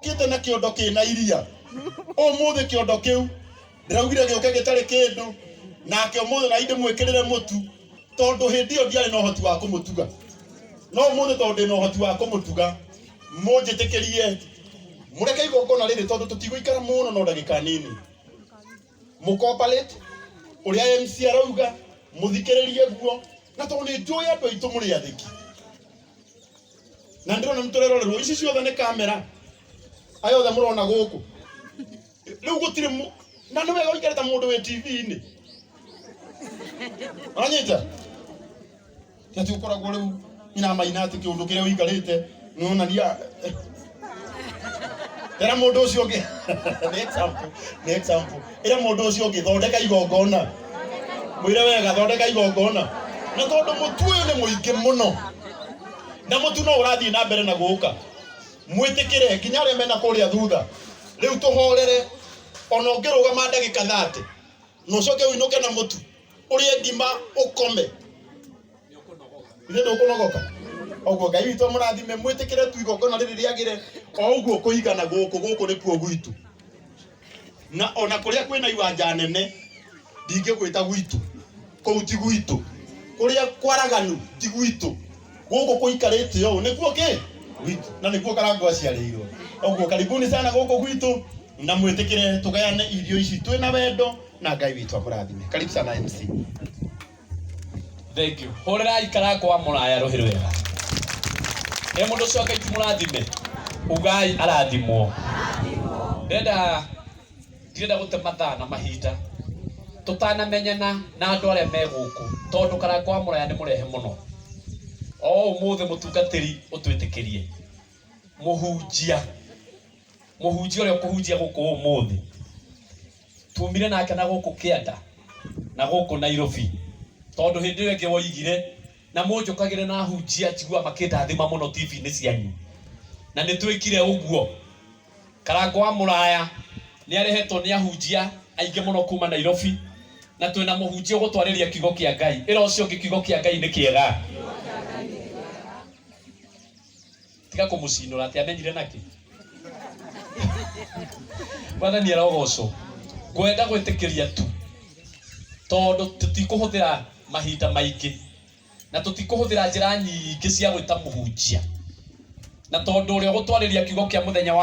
kite na kiondo kina iria omuthe kiondo kiu ndiraugire gioke gitari kindu nake omuthe na inde mwikirire mutu tondu hindi yo ndiari no hoti wa kumutuga no omuthe tondu no hoti wa kumutuga munjitikirie mureke igongona riri tondu tutiguikara muno no ndagika nini mukopalete uria MC arauga muthikiririe guo na tondu njui andu aitu muri athiki na ndirona muturerorerwo ici ciothe ni kamera ayo tha murona guku riu gutire na ni wega uikareta mundu we TV-ini anyita ati ukoragwo riu ina maina ati kiundu kiria uikarete nona nia era mundu ucio ngi ni example era mundu ucio ngi thondeka igongona mwire wega thondeka igongona na tondu mutu uyu ni muingi muno na mutu no urathii na mbere na guka mwitikire nginya ria mena kuria thutha riu tuhorere ona ngirugama ndagika 30 no coke uinuke na mutu urie ngima ukome ile ndo kunogoka oguo Ngai witu murathime mwitikire tu igongona riri riagire o uguo kuigana guku ni kuo gwitu na ona kuria kwina iwanja nene ndingigwita gwitu kou ti gwitu kuria kwaraganu ti gwitu guku kuikarite yo ni kuo ki gwitu na ni kuo Karangu aciarirwo oguo karibuni sana guku gwitu na mwitikire tugayane irio ici twina wendo na Ngai witu amurathime karibu sana MC. Thank you. Horera Karangu amuraya rohiro wega. Mundu cio Ngai ti murathime. Ugai arathimwo. Ndenda gute mathaa na mahinda. Tutanamenyana na andu aria me guku. Tondu Karangu amuraya ni murehe muno. O umuthe mutungatiri utwitikirie. Muhunjia uria kuhunjia guku umuthe. Tumire nake na guku Kianda na guku Nairobi. Tondu hindi wenge woigire na munjukagire na hunjia tigwa makindathima muno TV-ini cianyu na nitwikire uguo. Karangu amuraya ni arehetwo ni ahunjia aingi muno kuma Nairobi na twina muhunjia gutwariria kiugo kia Ngai. Ira ucio kiugo kia Ngai ni kiega. Tiga kumucinura ati amenyire naki. Bwana ni arogocwo. Gwenda gwitikiria tu. Tondu tutikuhuthira mahinda maingi na tutikuhuthira njira nyingi cia gwita muhunjia na tondu uria gutwariria kiugo kia muthenya wa